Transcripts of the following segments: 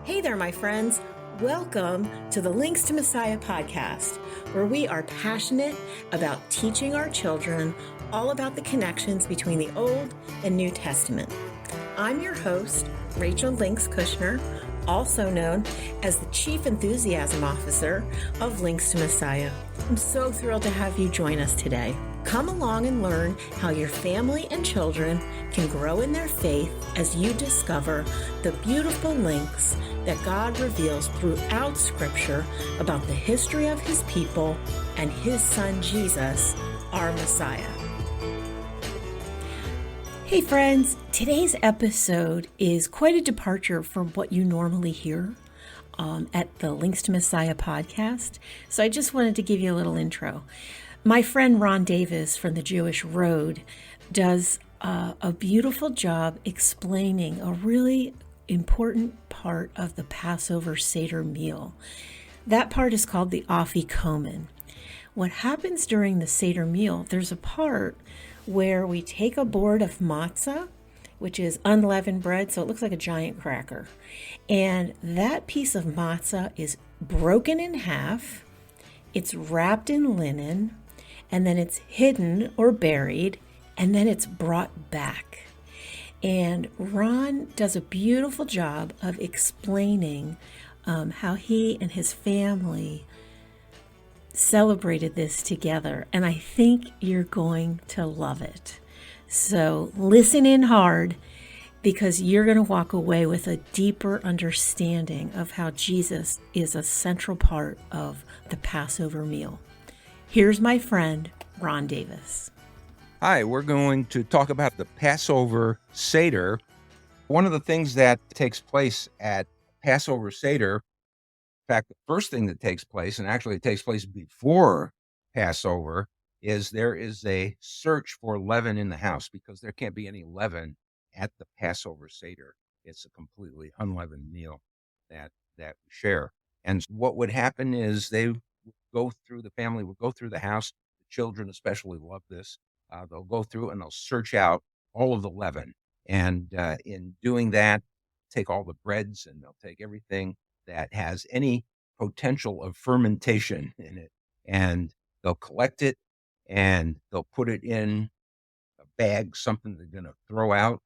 Hey there, my friends. Welcome to the Links to Messiah podcast, where we are passionate about teaching our children all about the connections between the Old and New Testament. I'm your host, Rachel Links Kushner, also known as the Chief Enthusiasm Officer of Links to Messiah. I'm so thrilled to have you join us today. Come along and learn how your family and children can grow in their faith as you discover the beautiful links that God reveals throughout Scripture about the history of His people and His Son Jesus, our Messiah. Hey friends, today's episode is quite a departure from what you normally hear at the Links to Messiah podcast. So I just wanted to give you a little intro. My friend Ron Davis from the Jewish Road does a beautiful job explaining a really important part of the Passover Seder meal. That part is called the Afikomen. What happens during the Seder meal, there's a part where we take a board of matzah, which is unleavened bread, so it looks like a giant cracker. And that piece of matzah is broken in half, it's wrapped in linen, and then it's hidden or buried, and then it's brought back. And Ron does a beautiful job of explaining how he and his family celebrated this together. And I think you're going to love it. So listen in hard, because you're going to walk away with a deeper understanding of how Jesus is a central part of the Passover meal. Here's my friend, Ron Davis. Hi, we're going to talk about the Passover Seder. One of the things that takes place at Passover Seder, in fact, the first thing that takes place, and actually it takes place before Passover, is there is a search for leaven in the house, because there can't be any leaven at the Passover Seder. It's a completely unleavened meal that we share. And what would happen is the family would go through the house. The children especially love this. They'll go through and they'll search out all of the leaven. And in doing that, take all the breads and they'll take everything that has any potential of fermentation in it. And they'll collect it and they'll put it in a bag, something they're going to throw out,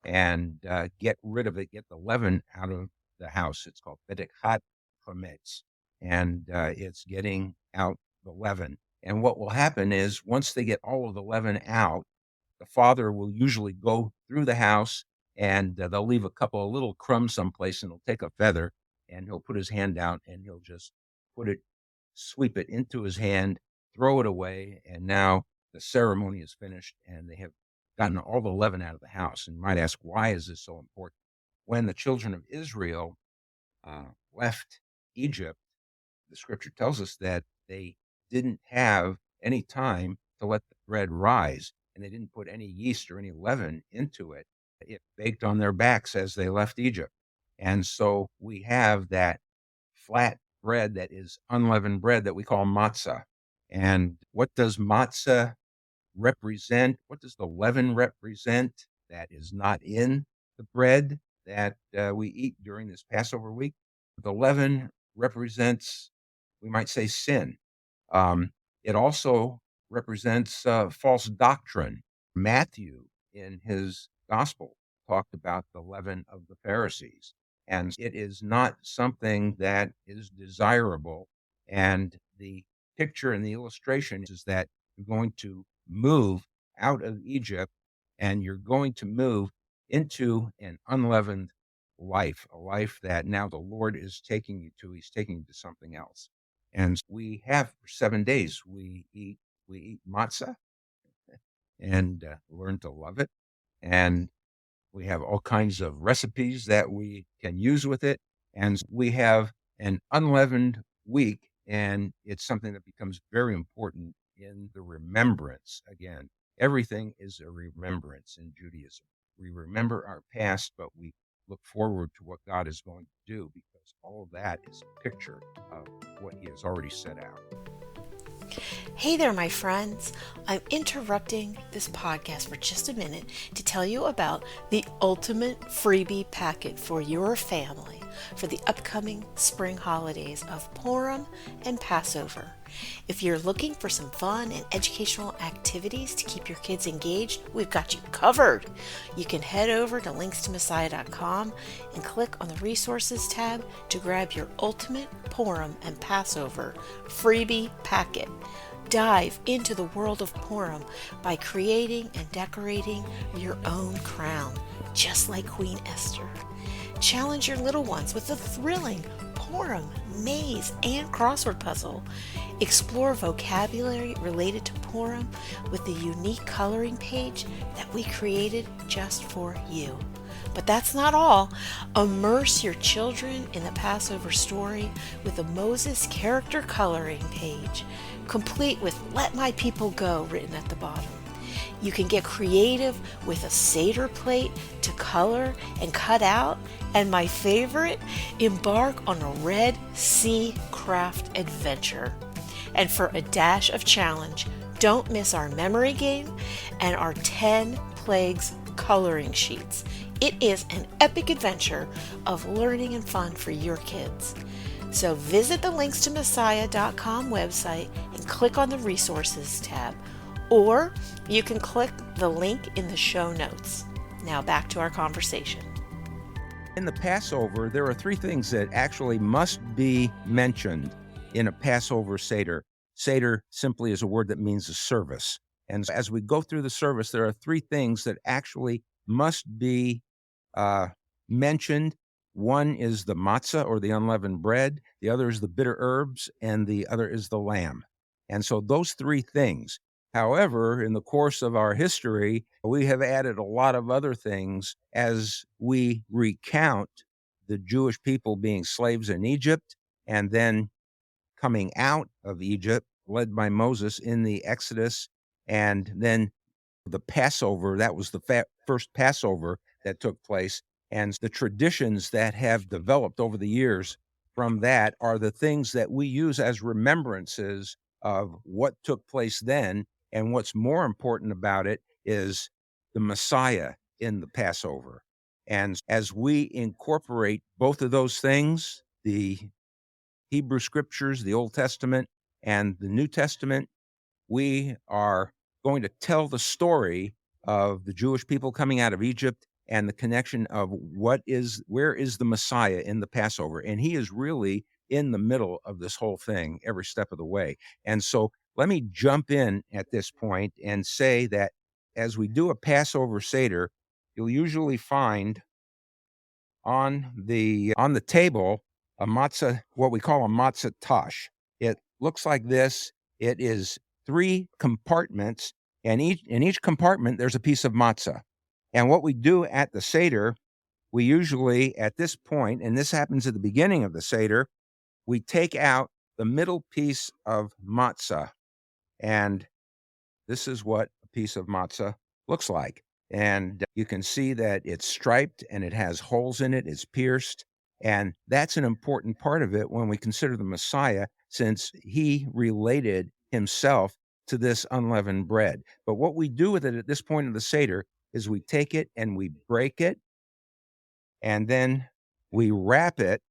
and get rid of it, get the leaven out of the house. It's called Afikomen. And it's getting out the leaven. And what will happen is once they get all of the leaven out, the father will usually go through the house and they'll leave a couple of little crumbs someplace, and he'll take a feather and he'll put his hand out and he'll just sweep it into his hand, throw it away. And now the ceremony is finished and they have gotten all the leaven out of the house. And you might ask, why is this so important? When the children of Israel left Egypt, the scripture tells us that they didn't have any time to let the bread rise, and they didn't put any yeast or any leaven into it. It baked on their backs as they left Egypt. And so we have that flat bread that is unleavened bread that we call matzah. And what does matzah represent? What does the leaven represent that is not in the bread that we eat during this Passover week? The leaven represents, we might say, sin. It also represents false doctrine. Matthew, in his gospel, talked about the leaven of the Pharisees, and it is not something that is desirable. And the picture and the illustration is that you're going to move out of Egypt and you're going to move into an unleavened life, a life that now the Lord is taking you to. He's taking you to something else. And we have for 7 days, we eat matzah and learn to love it. And we have all kinds of recipes that we can use with it. And we have an unleavened week, and it's something that becomes very important in the remembrance. Again, everything is a remembrance in Judaism. We remember our past, but we look forward to what God is going to do, because all of that is a picture of what He has already set out. Hey there, my friends. I'm interrupting this podcast for just a minute to tell you about the ultimate freebie packet for your family for the upcoming spring holidays of Purim and Passover. If you're looking for some fun and educational activities to keep your kids engaged, we've got you covered. You can head over to linkstomessiah.com and click on the resources tab to grab your ultimate Purim and Passover freebie packet. Dive into the world of Purim by creating and decorating your own crown, just like Queen Esther. Challenge your little ones with the thrilling Purim, maze, and crossword puzzle. Explore vocabulary related to Purim with the unique coloring page that we created just for you. But that's not all. Immerse your children in the Passover story with the Moses character coloring page, complete with "Let my people go" written at the bottom. You can get creative with a Seder plate to color and cut out, and my favorite, embark on a Red Sea craft adventure. And for a dash of challenge, don't miss our memory game and our 10 plagues coloring sheets. It is an epic adventure of learning and fun for your kids. So visit the linkstomessiah.com website and click on the resources tab, or you can click the link in the show notes. Now back to our conversation. In the Passover, there are three things that actually must be mentioned in a Passover Seder. Seder simply is a word that means a service. And as we go through the service, there are three things that actually must be mentioned. One is the matzah, or the unleavened bread. The other is the bitter herbs, and the other is the lamb. And so those three things. However, in the course of our history, we have added a lot of other things as we recount the Jewish people being slaves in Egypt and then coming out of Egypt, led by Moses in the Exodus, and then the Passover. That was the first Passover that took place. And the traditions that have developed over the years from that are the things that we use as remembrances of what took place then. And what's more important about it is the Messiah in the Passover. And as we incorporate both of those things, the Hebrew scriptures, the Old Testament and the New Testament, we are going to tell the story of the Jewish people coming out of Egypt and the connection of where is the Messiah in the Passover. And he is really in the middle of this whole thing every step of the way. And so let me jump in at this point and say that as we do a Passover Seder, you'll usually find on the table a matzah, what we call a matzah tash. It looks like this. It is 3 compartments, and in each compartment there's a piece of matzah. And what we do at the Seder, we usually at this point, and this happens at the beginning of the Seder, we take out the middle piece of matzah, and this is what a piece of matzah looks like. And you can see that it's striped and it has holes in it, it's pierced. And that's an important part of it when we consider the Messiah, since he related himself to this unleavened bread. But what we do with it at this point of the Seder is we take it and we break it, and then we wrap it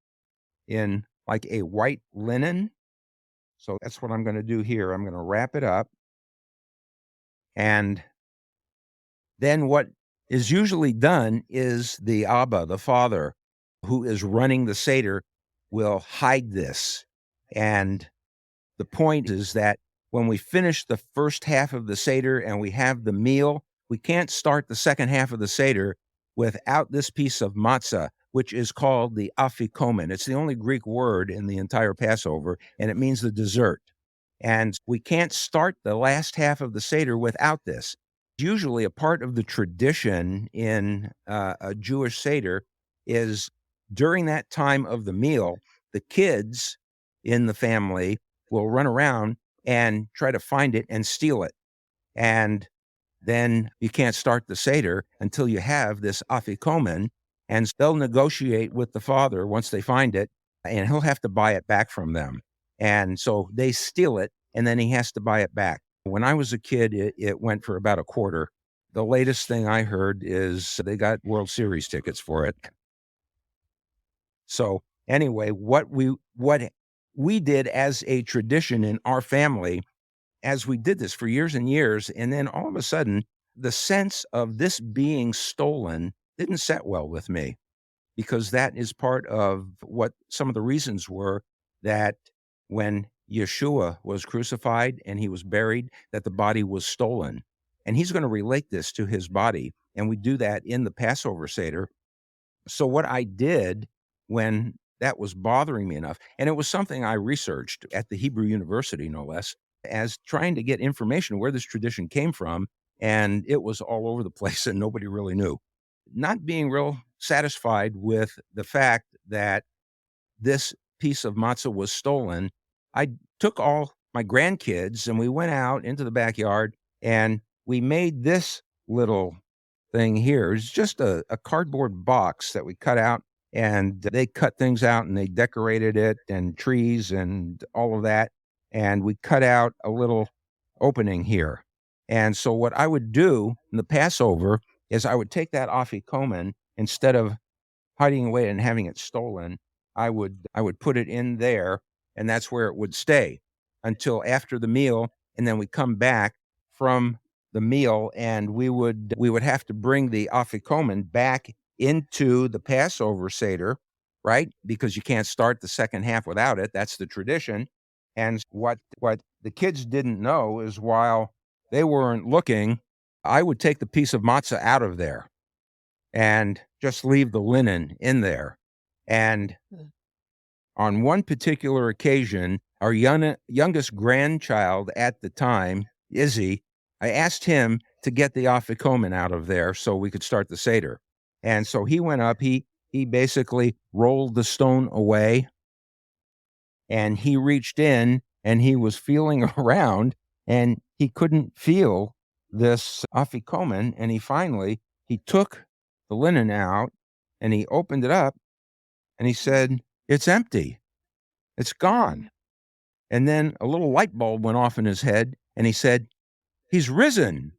in like a white linen. So that's what I'm going to do here. I'm going to wrap it up. And then what is usually done is the Abba, the father, who is running the Seder, will hide this. And the point is that when we finish the first half of the Seder and we have the meal, we can't start the second half of the Seder without this piece of matzah, which is called the Afikomen. It's the only Greek word in the entire Passover, and it means the dessert. And we can't start the last half of the Seder without this. Usually a part of the tradition in a Jewish Seder is during that time of the meal, the kids in the family will run around and try to find it and steal it. And then you can't start the Seder until you have this Afikomen, and they'll negotiate with the father once they find it, and he'll have to buy it back from them. And so they steal it, and then he has to buy it back. When I was a kid, it went for about a quarter. The latest thing I heard is they got World Series tickets for it. So anyway, what we did as a tradition in our family, as we did this for years and years, and then all of a sudden, the sense of this being stolen didn't set well with me, because that is part of what some of the reasons were, that when Yeshua was crucified and he was buried, that the body was stolen. And he's going to relate this to his body. And we do that in the Passover Seder. So what I did when that was bothering me enough, and it was something I researched at the Hebrew University, no less, as trying to get information where this tradition came from, and it was all over the place and nobody really knew. Not being real satisfied with the fact that this piece of matzah was stolen, I took all my grandkids and we went out into the backyard and we made this little thing here. It's just a cardboard box that we cut out, and they cut things out and they decorated it and trees and all of that. And we cut out a little opening here. And so what I would do in the Passover is I would take that Afikomen, instead of hiding away and having it stolen, I would put it in there, and that's where it would stay until after the meal, and then we come back from the meal, and we would have to bring the Afikomen back into the Passover Seder, right? Because you can't start the second half without it. That's the tradition. And what the kids didn't know is, while they weren't looking, I would take the piece of matzah out of there and just leave the linen in there. And on one particular occasion, our youngest grandchild at the time, Izzy, I asked him to get the Afikomen out of there so we could start the Seder. And so he went up, he basically rolled the stone away, and he reached in and he was feeling around, and he couldn't feel this Afikomen. And he took the linen out and he opened it up and he said, "It's empty. It's gone." And then a little light bulb went off in his head and he said, "He's risen."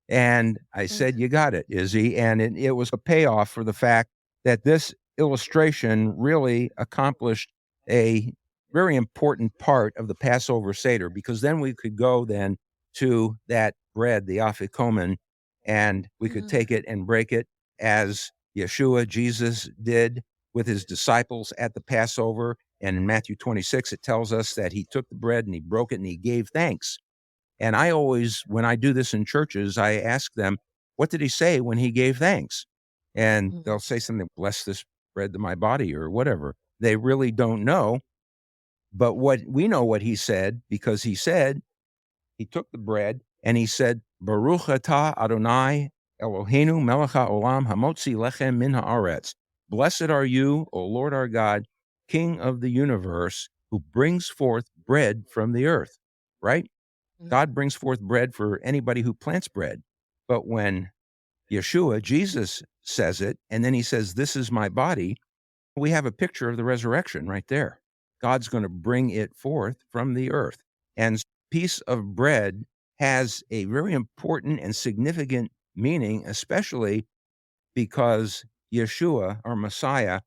And I said, "You got it, Izzy." And it was a payoff for the fact that this illustration really accomplished a very important part of the Passover Seder, because then we could go then to that bread, the Afikomen, and we could take it and break it as Yeshua, Jesus, did with his disciples at the Passover. And in Matthew 26, it tells us that he took the bread and he broke it and he gave thanks. And I always, when I do this in churches, I ask them, what did he say when he gave thanks? And they'll say something, "Bless this bread to my body," or whatever. They really don't know. But what we know what he said, because he said, he took the bread and he said, "Baruch atah Adonai Eloheinu melech haolam hamotzi lechem min haaretz." Blessed are you, O Lord our God, King of the universe, who brings forth bread from the earth, right? God brings forth bread for anybody who plants bread. But when Yeshua, Jesus, says it, and then he says, "This is my body," we have a picture of the resurrection right there. God's going to bring it forth from the earth. And piece of bread has a very important and significant meaning, especially because Yeshua, our Messiah,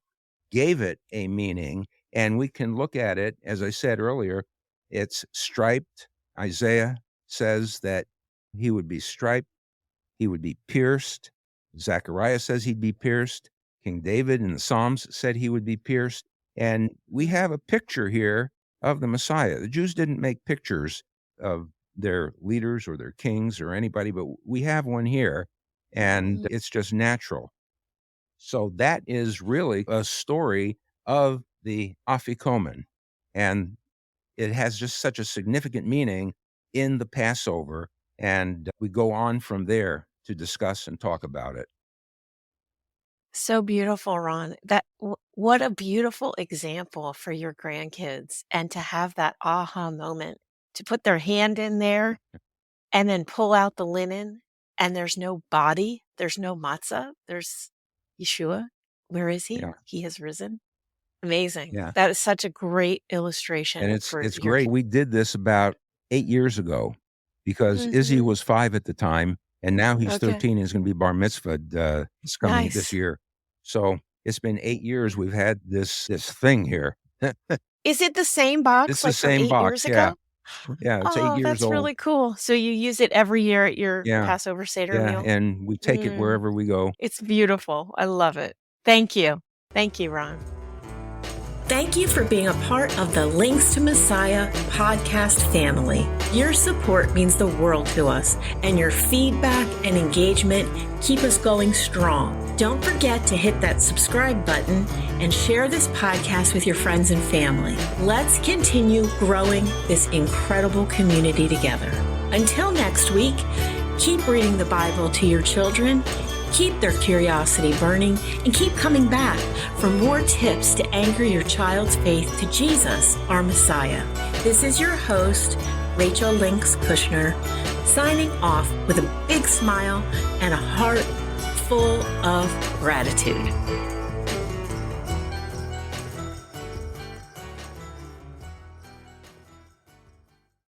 gave it a meaning. And we can look at it, as I said earlier, it's striped. Isaiah says that he would be striped, he would be pierced. Zechariah says he'd be pierced. King David in the Psalms said he would be pierced. And we have a picture here of the Messiah. The Jews didn't make pictures of their leaders or their kings or anybody, but we have one here, and it's just natural. So that is really a story of the Afikomen. And it has just such a significant meaning in the Passover. And we go on from there to discuss and talk about it. So beautiful, Ron. What a beautiful example for your grandkids, and to have that aha moment, to put their hand in there and then pull out the linen, and there's no body, there's no matzah, there's Yeshua. Where is he? Yeah. He has risen. Amazing. Yeah. That is such a great And illustration for it's your great. We did this about 8 years ago because Izzy was 5 at the time, and now he's 13 and is going to be bar mitzvahed this coming this year. So it's been 8 years we've had this thing here. Is it the same box? It's like the same from 8 years ago? Yeah, it's 8 years that's old. really cool. So you use it every year at your Passover Seder meal? Yeah, and we take it wherever we go. It's beautiful. I love it. Thank you. Thank you, Ron. Thank you for being a part of the Links to Messiah podcast family. Your support means the world to us, and your feedback and engagement keep us going strong. Don't forget to hit that subscribe button and share this podcast with your friends and family. Let's continue growing this incredible community together. Until next week, keep reading the Bible to your children, keep their curiosity burning, and keep coming back for more tips to anchor your child's faith to Jesus, our Messiah. This is your host, Rachel Links Kushner, signing off with a big smile and a heart full of gratitude.